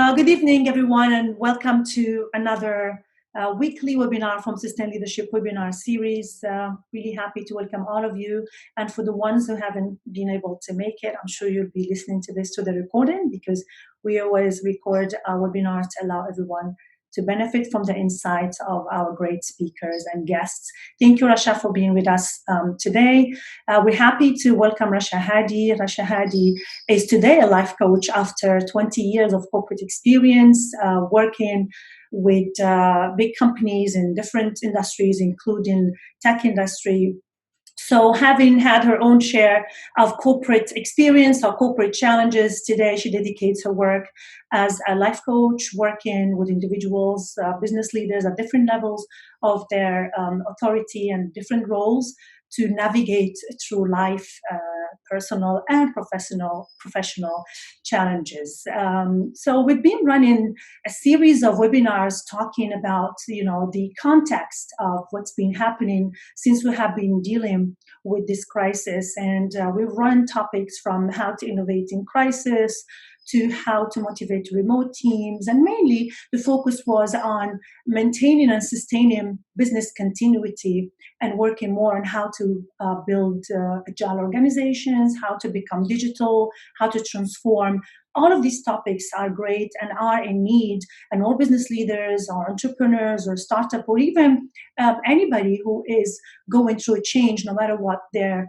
Good evening, everyone, and welcome to another weekly webinar from System Leadership Webinar Series. Really happy to welcome all of you. And for the ones who haven't been able to make it, I'm sure you'll be listening to this to the recording because we always record our webinars to allow everyone to benefit from the insights of our great speakers and guests. Thank you, Rasha, for being with us today. We're happy to welcome Rasha Hadi. Rasha Hadi is today a life coach after 20 years of corporate experience, working with big companies in different industries, including tech industry. So having had her own share of corporate experience or corporate challenges, today she dedicates her work as a life coach, working with individuals, business leaders at different levels of their authority and different roles to navigate through life, personal and professional challenges. So we've been running a series of webinars talking about, the context of what's been happening since we have been dealing with this crisis. And we've run topics from how to innovate in crisis to how to motivate remote teams. And mainly the focus was on maintaining and sustaining business continuity and working more on how to build agile organizations, how to become digital, how to transform. All of these topics are great and are in need, and all business leaders or entrepreneurs or startup or even anybody who is going through a change, no matter what their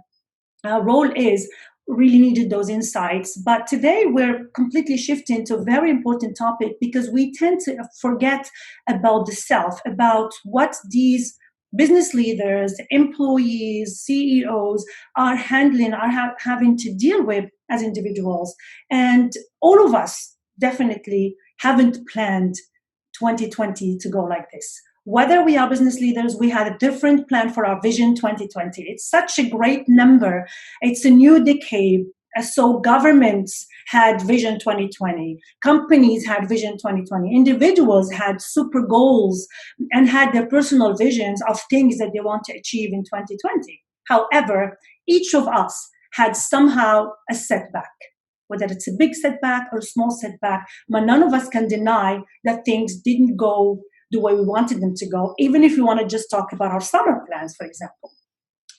role is, really needed those insights. But today we're completely shifting to a very important topic because we tend to forget about the self, about what these business leaders, employees, CEOs are handling, are having to deal with as individuals. And all of us definitely haven't planned 2020 to go like this. Whether we are business leaders, we had a different plan for our Vision 2020. It's such a great number. It's a new decade. So governments had Vision 2020. Companies had Vision 2020. Individuals had super goals and had their personal visions of things that they want to achieve in 2020. However, each of us had somehow a setback, whether it's a big setback or a small setback, but none of us can deny that things didn't go the way we wanted them to go, even if we want to just talk about our summer plans, for example.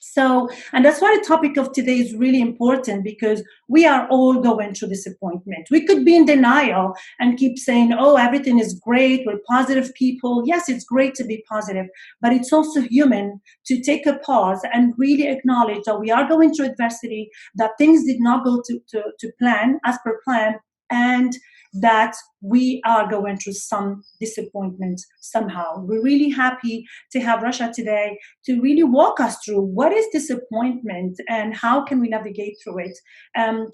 So, and that's why the topic of today is really important, because we are all going through disappointment. We could be in denial and keep saying, oh, everything is great, we're positive people. Yes, it's great to be positive, but it's also human to take a pause and really acknowledge that we are going through adversity, that things did not go to plan, as per plan, and that we are going through some disappointment somehow. We're really happy to have Rasha today to really walk us through what is disappointment and how can we navigate through it.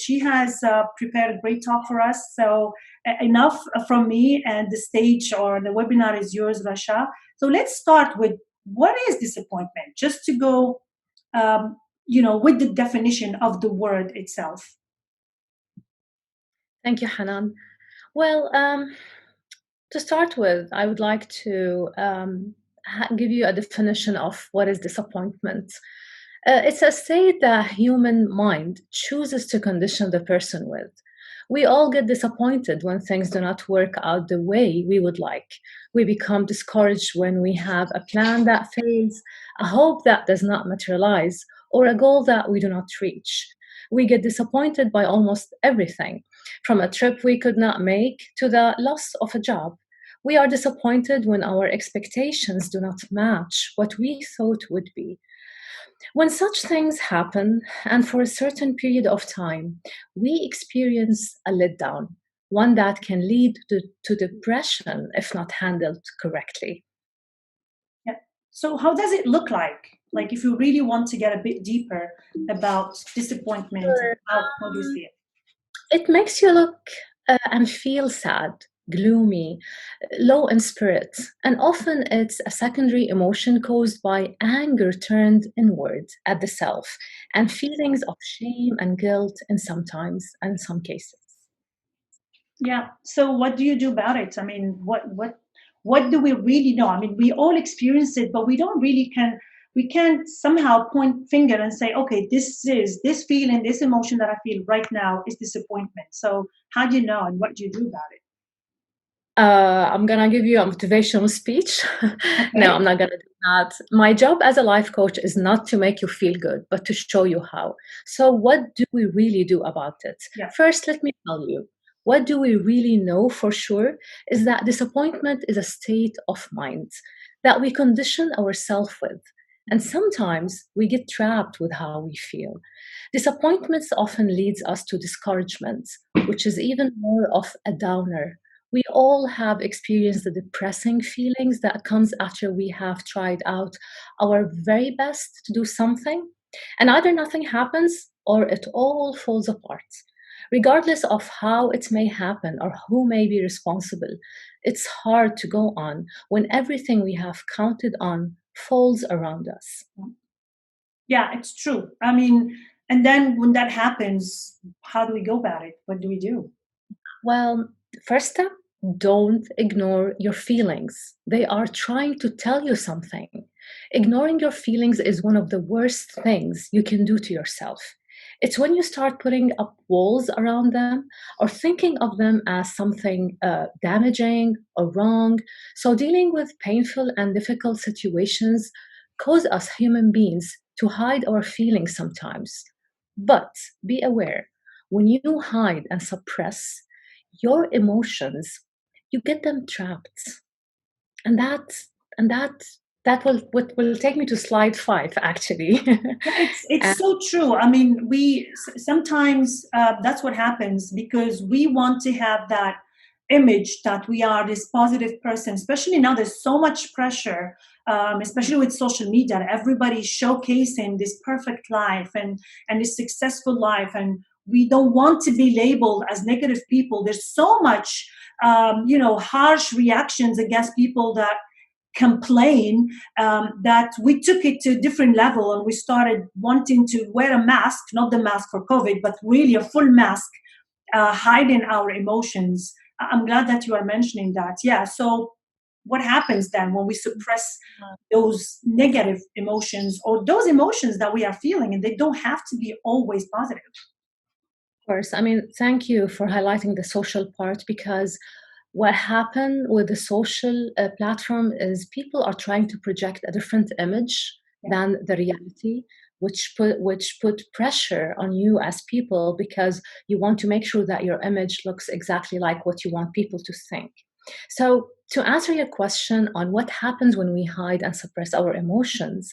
She has prepared a great talk for us. So enough from me, and the stage or the webinar is yours, Rasha. So let's start with what is disappointment, just to go, with the definition of the word itself. Thank you, Hanan. Well, to start with, I would like to give you a definition of what is disappointment. It's a state that human mind chooses to condition the person with. We all get disappointed when things do not work out the way we would like. We become discouraged when we have a plan that fails, a hope that does not materialize, or a goal that we do not reach. We get disappointed by almost everything, from a trip we could not make to the loss of a job. We are disappointed when our expectations do not match what we thought would be. When such things happen, and for a certain period of time, we experience a letdown, one that can lead to depression if not handled correctly. Yeah. So how does it look like? Like, if you really want to get a bit deeper about disappointment, Sure. how do you see it? It makes you look and feel sad, gloomy, low in spirit, and often it's a secondary emotion caused by anger turned inward at the self and feelings of shame and guilt in some cases. Yeah. So what do you do about it? I mean, what do we really know? I mean, we all experience it, but we don't really we can't somehow point finger and say, okay, this feeling, this emotion that I feel right now is disappointment. So how do you know, and what do you do about it? I'm gonna give you a motivational speech. No, Okay. I'm not gonna do that. My job as a life coach is not to make you feel good, but to show you how. So, what do we really do about it? Yeah. First, let me tell you what do we really know for sure is that disappointment is a state of mind that we condition ourselves with. And sometimes we get trapped with how we feel. Disappointments often leads us to discouragement, which is even more of a downer. We all have experienced the depressing feelings that comes after we have tried out our very best to do something and either nothing happens or it all falls apart. Regardless of how it may happen or who may be responsible, it's hard to go on when everything we have counted on falls around us. Yeah, it's true. I mean, and then when that happens, how do we go about it? What do we do? Well, first step, don't ignore your feelings. They are trying to tell you something. Ignoring your feelings is one of the worst things you can do to yourself. It's when you start putting up walls around them or thinking of them as something damaging or wrong. So, dealing with painful and difficult situations cause us human beings to hide our feelings sometimes. But be aware when you hide and suppress, your emotions, you get them trapped. And that will what will take me to slide 5 actually. Yeah, it's And so true. I mean, sometimes that's what happens because we want to have that image that we are this positive person. Especially now, there's so much pressure, especially with social media. Everybody's showcasing this perfect life and this successful life, and we don't want to be labeled as negative people. There's so much, harsh reactions against people that complain, that we took it to a different level and we started wanting to wear a mask, not the mask for COVID, but really a full mask, hiding our emotions. I'm glad that you are mentioning that. Yeah. So, what happens then when we suppress those negative emotions or those emotions that we are feeling? And they don't have to be always positive. course, I mean, thank you for highlighting the social part because what happened with the social platform is people are trying to project a different image Yeah. than the reality, which put pressure on you as people because you want to make sure that your image looks exactly like what you want people to think. So, to answer your question on what happens when we hide and suppress our emotions,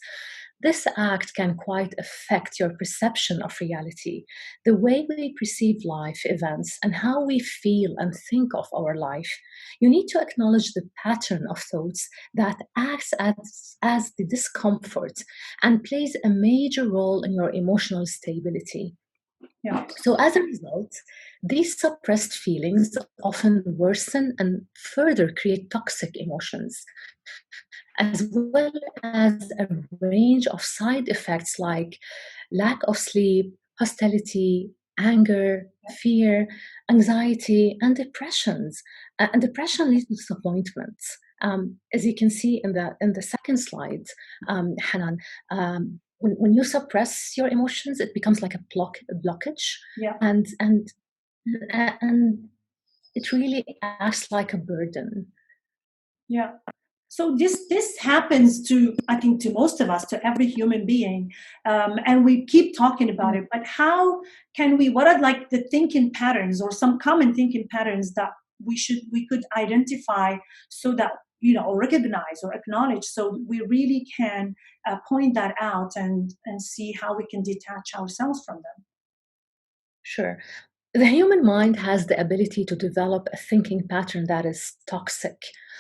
this act can quite affect your perception of reality, the way we perceive life events, and how we feel and think of our life. You need to acknowledge the pattern of thoughts that acts as the discomfort and plays a major role in your emotional stability. Yeah. So, as a result, these suppressed feelings often worsen and further create toxic emotions, as well as a range of side effects like lack of sleep, hostility, anger, fear, anxiety, and depressions. And depression leads to disappointments. As you can see in the second slide, Hanan, when you suppress your emotions, it becomes like a blockage, Yeah. and it really acts like a burden. Yeah. So this happens to, I think, to most of us, to every human being, and we keep talking about it. But how can we? What are like the thinking patterns or some common thinking patterns that we could identify so that or recognize or acknowledge, so we really can point that out and see how we can detach ourselves from them. Sure. The human mind has the ability to develop a thinking pattern that is toxic.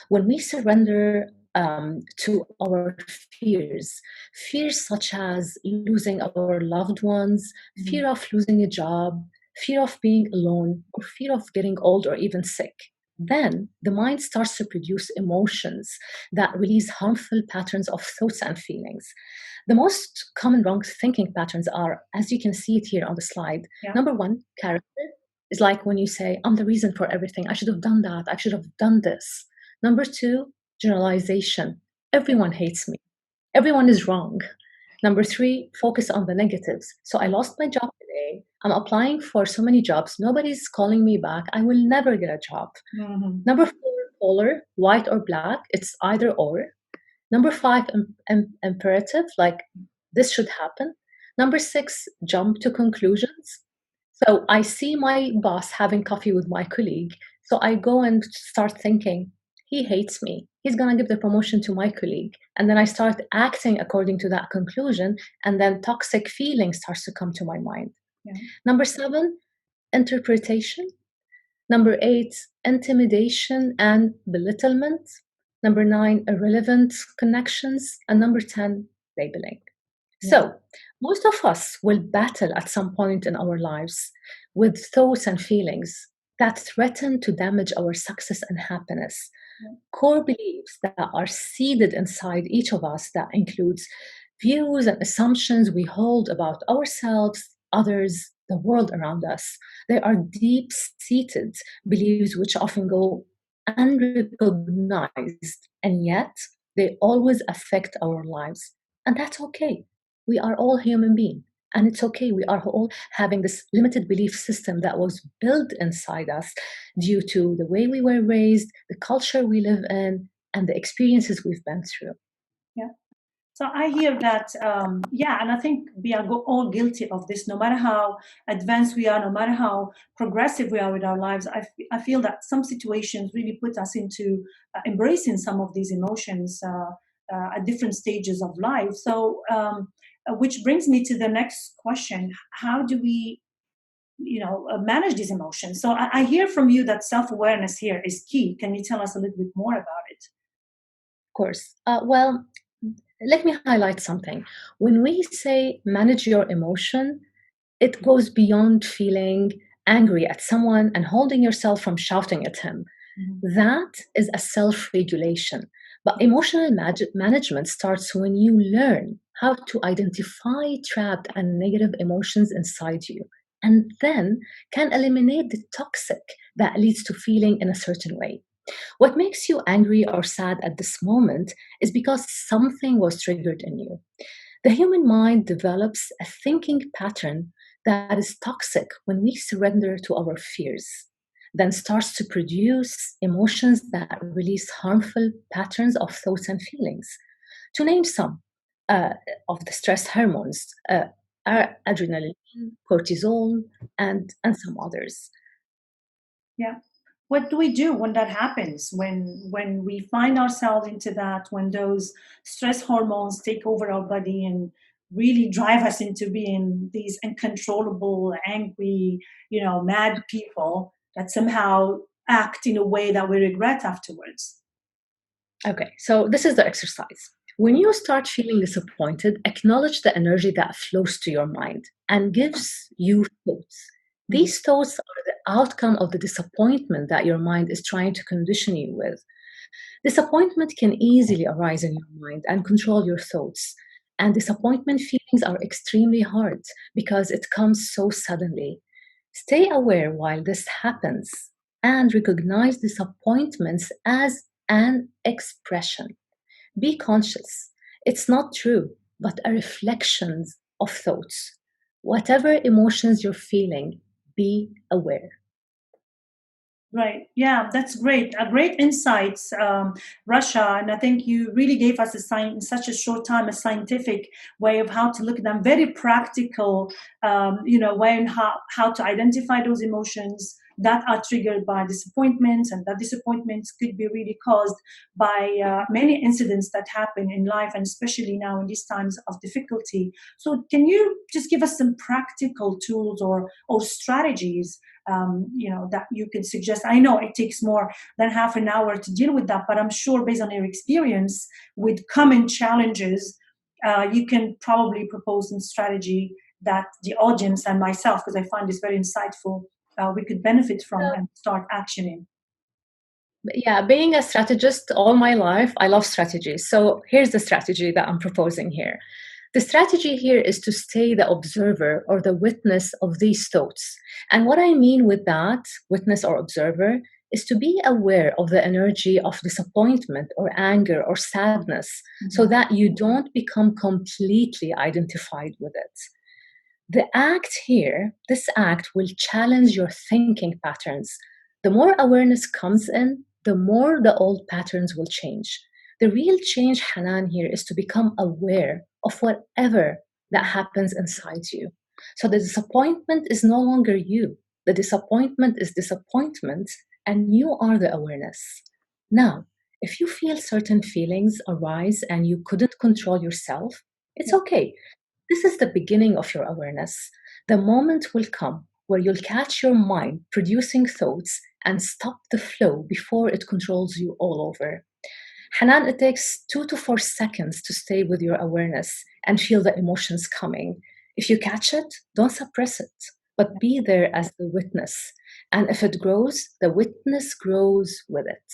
When we surrender to our fears, fears such as losing our loved ones, Mhm. fear of losing a job, fear of being alone, or fear of getting old or even sick, then the mind starts to produce emotions that release harmful patterns of thoughts and feelings. The most common wrong thinking patterns are, as you can see it here on the slide, Yeah. number one, character is like when you say, I'm the reason for everything. I should have done that. I should have done this. Number two, generalization. Everyone hates me. Everyone is wrong. Number three, focus on the negatives. So I lost my job today. I'm applying for so many jobs. Nobody's calling me back. I will never get a job. Mhm. Number four, polar, white or black, it's either or. Number five, imperative, like this should happen. Number six, jump to conclusions. So I see my boss having coffee with my colleague. So I go and start thinking, he hates me. He's going to give the promotion to my colleague. And then I start acting according to that conclusion. And then toxic feeling starts to come to my mind. Yeah. Number seven, interpretation. Number eight, intimidation and belittlement. Number nine, irrelevant connections. And number 10, labeling. Yeah. So, most of us will battle at some point in our lives with thoughts and feelings that threaten to damage our success and happiness. Yeah. Core beliefs that are seeded inside each of us that includes views and assumptions we hold about ourselves, others, the world around us. They are deep seated beliefs which often go unrecognized, and yet they always affect our lives. And that's okay. We are all human beings. And it's okay. We are all having this limited belief system that was built inside us due to the way we were raised, the culture we live in, and the experiences we've been through. Yeah. So I hear that, yeah, and I think we are all guilty of this. No matter how advanced we are, no matter how progressive we are with our lives, I feel that some situations really put us into embracing some of these emotions at different stages of life. So, which brings me to the next question: how do we, manage these emotions? So I hear from you that self-awareness here is key. Can you tell us a little bit more about it? Of course. Well, let me highlight something. When we say manage your emotion, it goes beyond feeling angry at someone and holding yourself from shouting at him. Mhm. That is a self regulation. But emotional management starts when you learn how to identify trapped and negative emotions inside you, and then can eliminate the toxic that leads to feeling in a certain way. What makes you angry or sad at this moment is because something was triggered in you. The human mind develops a thinking pattern that is toxic when we surrender to our fears, then starts to produce emotions that release harmful patterns of thoughts and feelings. To name some uh, of the stress hormones, are adrenaline, cortisol, and some others. Yeah. What do we do when that happens? When we find ourselves into that, when those stress hormones take over our body and really drive us into being these uncontrollable, angry, mad people that somehow act in a way that we regret afterwards. Okay, so this is the exercise. When you start feeling disappointed, acknowledge the energy that flows to your mind and gives you thoughts. Mhm. These thoughts are the outcome of the disappointment that your mind is trying to condition you with. Disappointment can easily arise in your mind and control your thoughts. And disappointment feelings are extremely hard because it comes so suddenly. Stay aware while this happens and recognize disappointments as an expression. Be conscious. It's not true, but a reflection of thoughts. Whatever emotions you're feeling, be aware. Right. Yeah, that's great. Great insights, Russia. And I think you really gave us in such a short time, a scientific way of how to look at them, very practical, way on how to identify those emotions that are triggered by disappointments, and that disappointments could be really caused by many incidents that happen in life, and especially now in these times of difficulty. So, can you just give us some practical tools or strategies that you can suggest? I know it takes more than half an hour to deal with that, but I'm sure based on your experience with common challenges, you can probably propose some strategy that the audience and myself, because I find this very insightful, we could benefit from and start actioning. Yeah, being a strategist all my life, I love strategies. So here's the strategy that I'm proposing here. The strategy here is to stay the observer or the witness of these thoughts. And what I mean with that, witness or observer, is to be aware of the energy of disappointment or anger or sadness so Mhm. that you don't become completely identified with it. The act here, this act will challenge your thinking patterns. The more awareness comes in, the more the old patterns will change. The real change, Hanan, here is to become aware of whatever that happens inside you. So the disappointment is no longer you. The disappointment is disappointment, and you are the awareness. Now, if you feel certain feelings arise and you couldn't control yourself, it's okay. This is the beginning of your awareness. The moment will come where you'll catch your mind producing thoughts and stop the flow before it controls you all over. Hanan, it takes 2 to 4 seconds to stay with your awareness and feel the emotions coming. If you catch it, don't suppress it, but be there as the witness. And if it grows, the witness grows with it.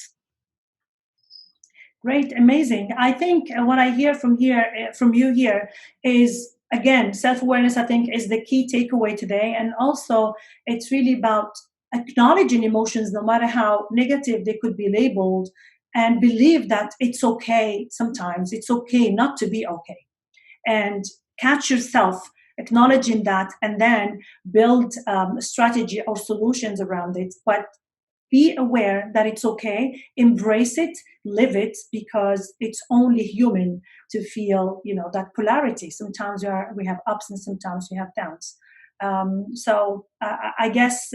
Great, amazing. I think what I hear from you here is, again, self-awareness. I think is the key takeaway today, and also it's really about acknowledging emotions, no matter how negative they could be labeled, and believe that it's okay. Sometimes it's okay not to be okay, and catch yourself acknowledging that, and then build a strategy or solutions around it. But be aware that it's okay, embrace it, live it, because it's only human to feel, that polarity. Sometimes we have ups and sometimes we have downs. I guess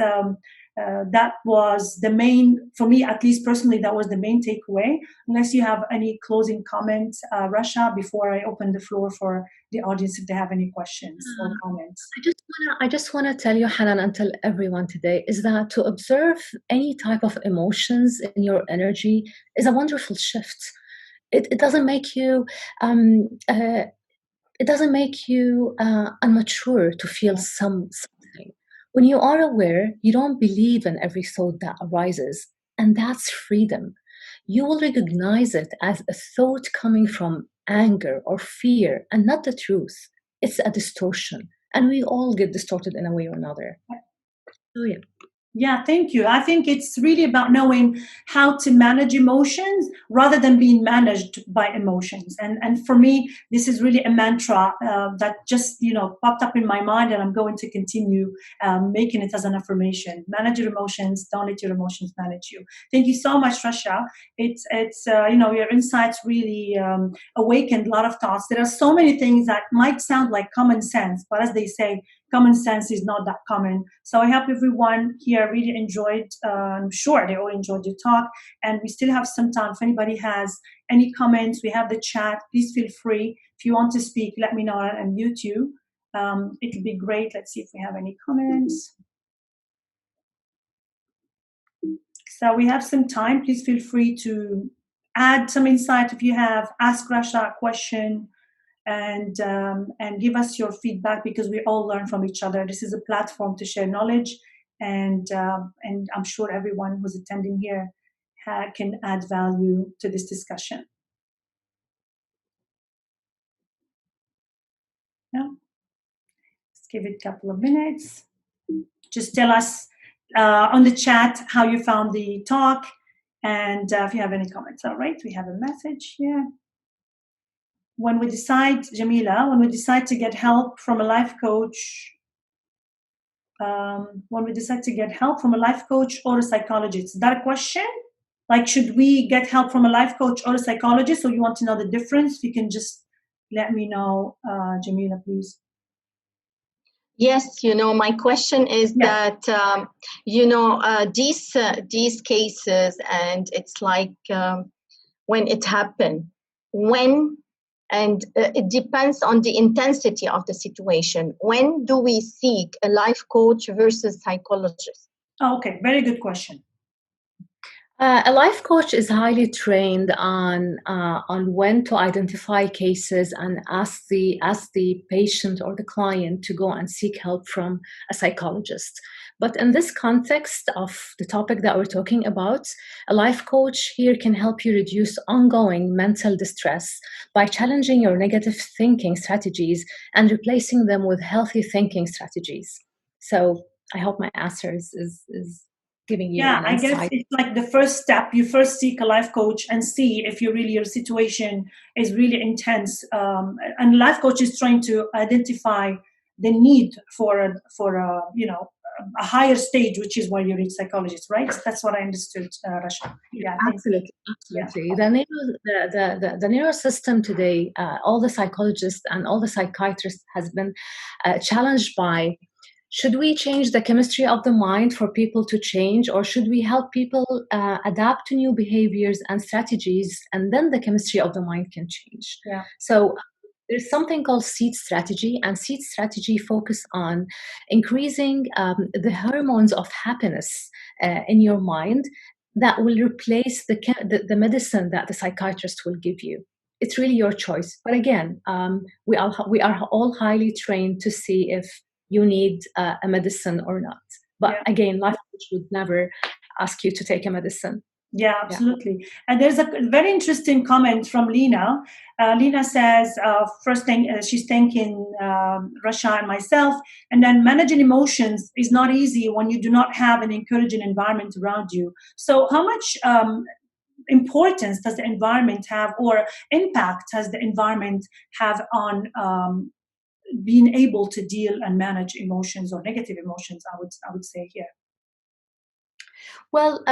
that was the main, for me at least personally, that was the main takeaway. Unless you have any closing comments, Rasha, before I open the floor for the audience if they have any questions or comments. I just wanna tell you, Hanan, and tell everyone today is that to observe any type of emotions in your energy is a wonderful shift. It doesn't make you immature to feel something. When you are aware, you don't believe in every thought that arises, and that's freedom. You will recognize it as a thought coming from anger or fear and not the truth. It's a distortion, and we all get distorted in a way or another. So, yeah. Yeah, thank you. I think it's really about knowing how to manage emotions rather than being managed by emotions. And for me, this is really a mantra that just popped up in my mind, and I'm going to continue making it as an affirmation. Manage your emotions. Don't let your emotions manage you. Thank you so much, Rasha. It's your insights really awakened a lot of thoughts. There are so many things that might sound like common sense, but as they say, common sense is not that common. So I hope everyone here really enjoyed. I'm sure they all enjoyed your talk, and we still have some time. If anybody has any comments, we have the chat. Please feel free. If you want to speak, let me know. I'll unmute you. It'll be great. Let's see if we have any comments. So we have some time. Please feel free to add some insight if you have. Ask Rasha a question, and give us your feedback, because we all learn from each other. This is a platform to share knowledge, and I'm sure everyone who's attending here can add value to this discussion. Yeah. Let's give it a couple of minutes. Just tell us on the chat how you found the talk, and if you have any comments. All right, we have a message here. When we decide to get help from a life coach, when we decide to get help from a life coach or a psychologist, is that a question? Like, should we get help from a life coach or a psychologist? Or you want to know the difference? You can just let me know, Jamila, please. Yes, my question is that, these cases, and it's like when it happened, and it depends on the intensity of the situation. When do we seek a life coach versus psychologist? Oh, okay, very good question. A life coach is highly trained on when to identify cases and ask the patient or the client to go and seek help from a psychologist. But in this context of the topic that we're talking about, a life coach here can help you reduce ongoing mental distress by challenging your negative thinking strategies and replacing them with healthy thinking strategies. So I hope my answer is giving you an insight. I guess it's like the first step. You first seek a life coach and see if your situation is really intense. And life coach is trying to identify the need for a a higher stage, which is where you reach psychologists, right? That's what I understood, Rasha. Yeah, Absolutely, absolutely. Yeah. The neuro system today, all the psychologists and all the psychiatrists has been challenged by, should we change the chemistry of the mind for people to change, or should we help people adapt to new behaviors and strategies, and then the chemistry of the mind can change? Yeah. So there's something called seed strategy, and seed strategy focus on increasing the hormones of happiness in your mind that will replace the medicine that the psychiatrist will give you. It's really your choice. But again, we are all highly trained to see if you need a medicine or not. But again, life coach would never ask you to take a medicine. Yeah, absolutely. Yeah. And there's a very interesting comment from Lena. Lena says, first thing, she's thanking Rasha and myself, and then managing emotions is not easy when you do not have an encouraging environment around you. So how much importance does the environment have, or impact has the environment have on being able to deal and manage emotions or negative emotions, I would say here? Well,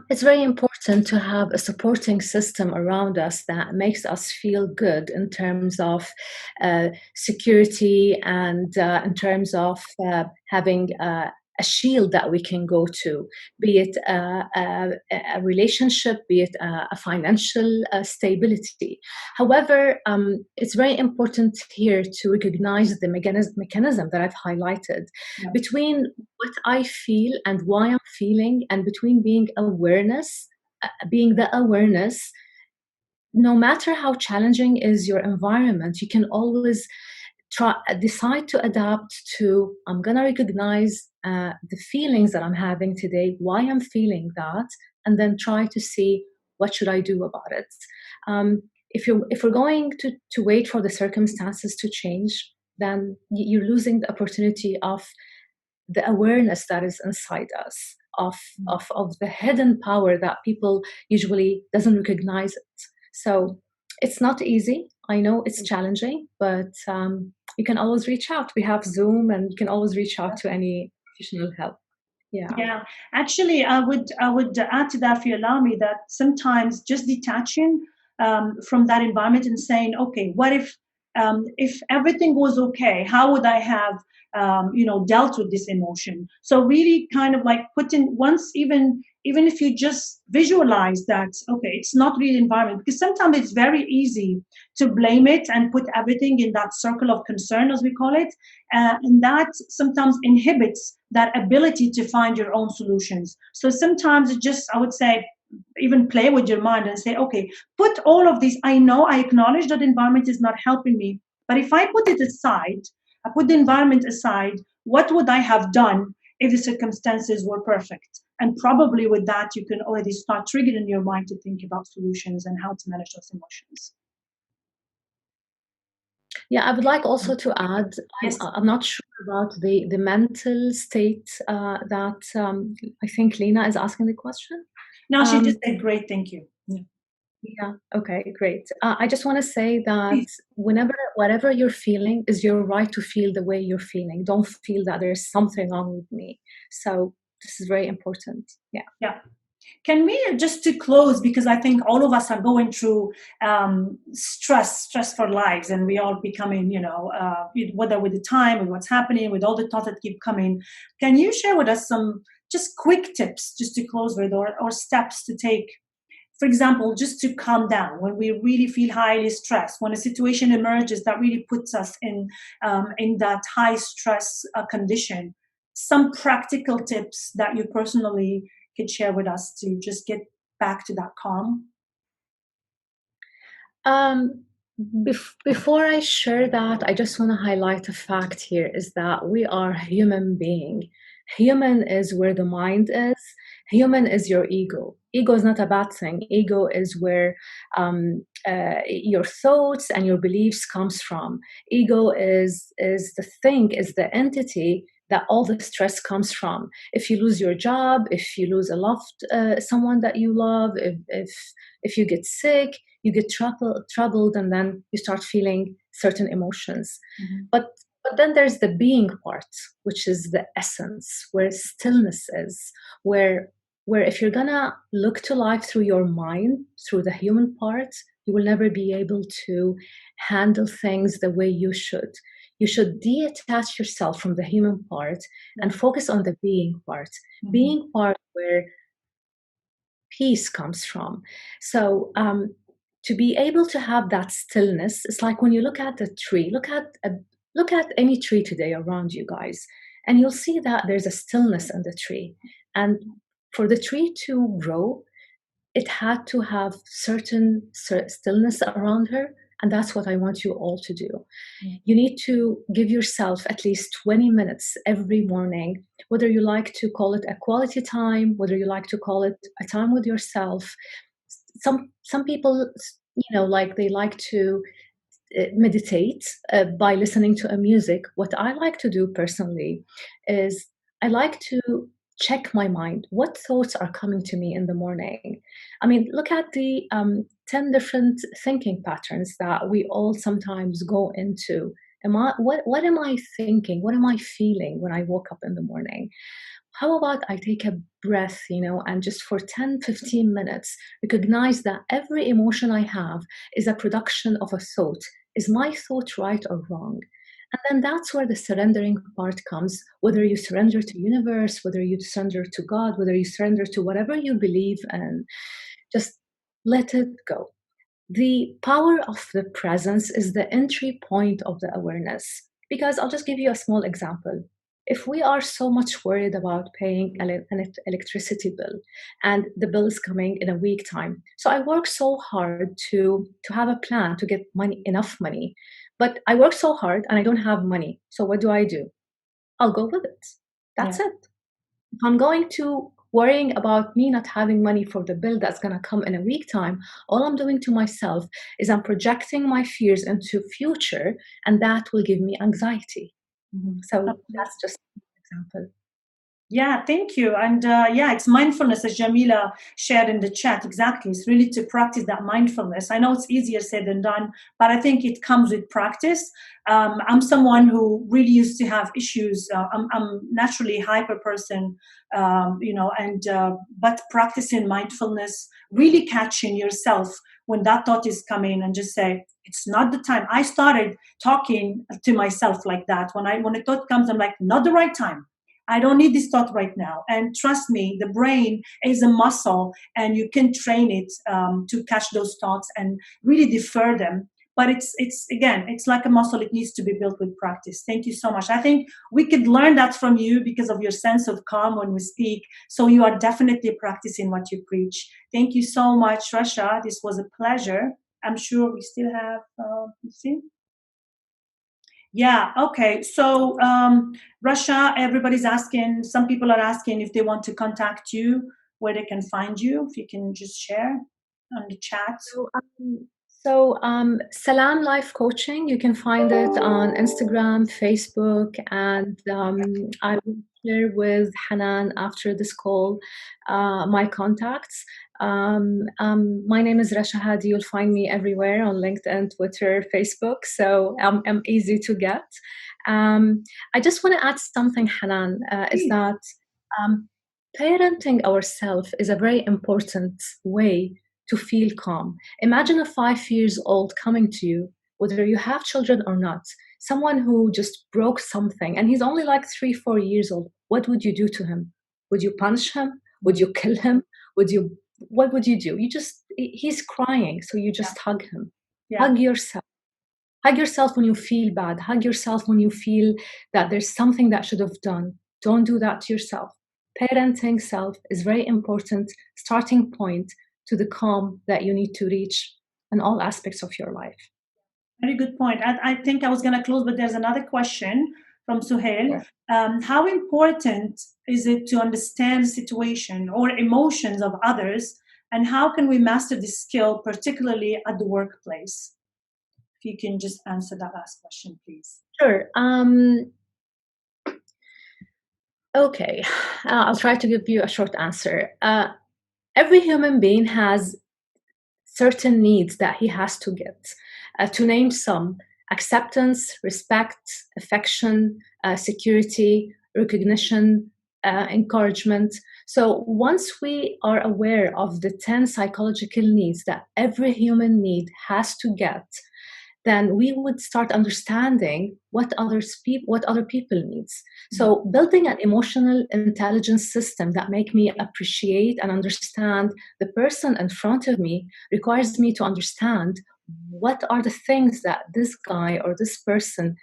it's very important to have a supporting system around us that makes us feel good in terms of security and in terms of having a shield that we can go to, be it a relationship, be it a financial stability. However, it's very important here to recognize the mechanism that I've highlighted between what I feel and why I'm feeling, and between being the awareness. No matter how challenging is your environment, you can always decide to adapt to, I'm going to recognize the feelings that I'm having today, why I'm feeling that, and then try to see what should I do about it. If we're going to wait for the circumstances to change, then you're losing the opportunity of the awareness that is inside us, of the hidden power that people usually doesn't recognize it. So it's not easy. I know it's challenging, but you can always reach out. We have Zoom, and you can always reach out to any professional help. Yeah. Actually, I would add to that, if you allow me, that sometimes just detaching from that environment and saying, okay, what if everything was okay? How would I have dealt with this emotion? So really, kind of like putting once even if you just visualize that, okay, it's not really environment, because sometimes it's very easy to blame it and put everything in that circle of concern, as we call it, and that sometimes inhibits that ability to find your own solutions. So sometimes it just, I would say, even play with your mind and say, okay, put all of these. I know, I acknowledge that environment is not helping me, but if I put it aside, I put the environment aside, what would I have done if the circumstances were perfect? And probably with that, you can already start triggering your mind to think about solutions and how to manage those emotions. Yeah, I would like also to add, yes. I'm not sure about the mental state that I think Lena is asking the question. No, she just said great, thank you. Yeah, okay, great. I just want to say that whatever you're feeling is your right to feel the way you're feeling. Don't feel that there's something wrong with me. So this is very important. Yeah. Can we, just to close, because I think all of us are going through stressful lives, and we are becoming, whether with the time, with what's happening, with all the thoughts that keep coming. Can you share with us some just quick tips just to close with, or steps to take, for example, just to calm down when we really feel highly stressed, when a situation emerges that really puts us in that high stress condition? Some practical tips that you personally could share with us to just get back to that calm? Before I share that, I just want to highlight a fact here is that we are human being. Human is where the mind is. Human is your ego. Ego is not a bad thing. Ego is where your thoughts and your beliefs comes from. Ego is the thing, is the entity that all the stress comes from. If you lose your job, if you lose someone that you love, if you get sick, you get troubled, and then you start feeling certain emotions. Mm-hmm. But But then there's the being part, which is the essence, where stillness is, where if you're gonna look to life through your mind, through the human part, you will never be able to handle things the way you should. You should detach yourself from the human part and focus on the being part. Being part where peace comes from. So to be able to have that stillness, it's like when you look at a tree, look at any tree today around you guys, and you'll see that there's a stillness in the tree. And for the tree to grow, it had to have certain stillness around her. And that's what I want you all to do. You need to give yourself at least 20 minutes every morning, whether you like to call it a quality time, whether you like to call it a time with yourself. Some people, like they like to meditate by listening to a music. What I like to do personally is I like to check my mind. What thoughts are coming to me in the morning? I mean, look at the 10 different thinking patterns that we all sometimes go into. What am I thinking? What am I feeling when I woke up in the morning? How about I take a breath, and just for 10, 15 minutes, recognize that every emotion I have is a production of a thought. Is my thought right or wrong? And then that's where the surrendering part comes, whether you surrender to universe, whether you surrender to God, whether you surrender to whatever you believe, and just let it go. The power of the presence is the entry point of the awareness. Because I'll just give you a small example. If we are so much worried about paying an electricity bill and the bill is coming in a week time, so I work so hard to have a plan to get enough money, but I work so hard and I don't have money. So what do? I'll go with it. That's it. If I'm going to worrying about me not having money for the bill that's going to come in a week time, all I'm doing to myself is I'm projecting my fears into future, and that will give me anxiety. So that's just an example. Yeah, thank you. And it's mindfulness, as Jamila shared in the chat. Exactly. It's really to practice that mindfulness. I know it's easier said than done, but I think it comes with practice. I'm someone who really used to have issues. I'm naturally a hyper person, but practicing mindfulness, really catching yourself when that thought is coming and just say, it's not the time. I started talking to myself like that. When a thought comes, I'm like, not the right time. I don't need this thought right now. And trust me, the brain is a muscle and you can train it to catch those thoughts and really defer them. But it's like a muscle. It needs to be built with practice. Thank you so much. I think we could learn that from you because of your sense of calm when we speak. So you are definitely practicing what you preach. Thank you so much, Rasha. This was a pleasure. I'm sure we still have, Yeah, okay. So, Rasha, everybody's asking, some people are asking if they want to contact you, where they can find you, if you can just share on the chat. Salam Life Coaching, you can find it on Instagram, Facebook, and I will share with Hanan after this call my contacts. My name is Rasha Hadi. You'll find me everywhere on LinkedIn, Twitter, Facebook, so I'm easy to get. I just want to add something, Hanan, is that parenting ourselves is a very important way to feel calm. Imagine a 5 years old coming to you, whether you have children or not, someone who just broke something and he's only like 3, 4 years old. What would you do to him? Would you punch him? Would you kill him? What would you do? He's crying, so you just hug him. Hug yourself. Hug yourself when you feel bad. Hug yourself when you feel that there's something that should have done. Don't do that to yourself. Parenting self is very important starting point to the calm that you need to reach in all aspects of your life. Very good point. I think I was going to close, but there's another question from Suhail. Sure. How important is it to understand the situation or emotions of others, and how can we master this skill, particularly at the workplace? If you can just answer that last question, please. Sure. Okay, I'll try to give you a short answer. Every human being has certain needs that he has to get. To name some, acceptance, respect, affection, security, recognition, encouragement. So once we are aware of the 10 psychological needs that every human need has to get, then we would start understanding what other people needs. So building an emotional intelligence system that make me appreciate and understand the person in front of me requires me to understand what are the things that this guy or this person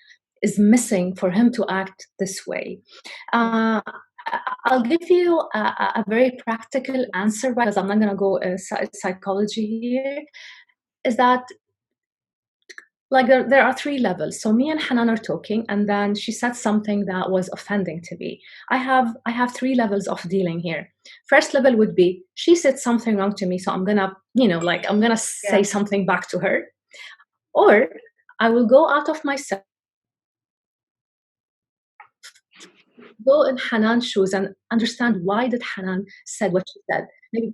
is missing for him to act this way. I'll give you a very practical answer, because I'm not going to go psychology here, is that like there are 3 levels. So me and Hanan are talking, and then she said something that was offending to me. I have 3 levels of dealing here. First level would be, she said something wrong to me, so I'm gonna, I'm gonna say something back to her. Or I will go out of myself, go in Hanan's shoes and understand why did Hanan said what she said. Maybe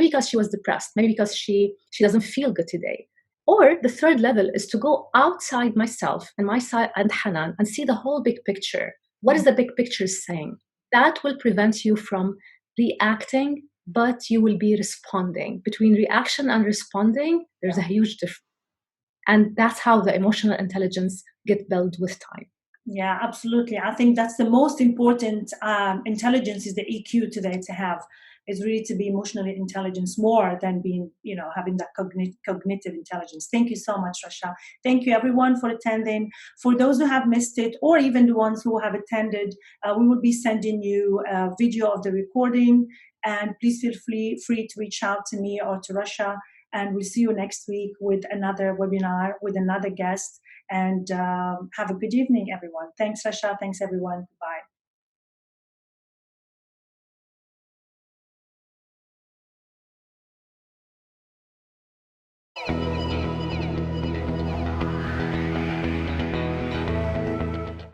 because she was depressed, maybe because she doesn't feel good today. Or the third level is to go outside myself and and Hanan and see the whole big picture. What is the big picture saying? That will prevent you from reacting, but you will be responding. Between reaction and responding, there's a huge difference. And that's how the emotional intelligence get built with time. Yeah, absolutely. I think that's the most important intelligence, is the EQ today to have, is really to be emotionally intelligent more than being, having that cognitive intelligence. Thank you so much, Rasha. Thank you everyone for attending. For those who have missed it, or even the ones who have attended, we will be sending you a video of the recording, and please feel free to reach out to me or to Rasha, and we'll see you next week with another webinar with another guest. And have a good evening, everyone. Thanks, Rasha. Thanks, everyone. Bye.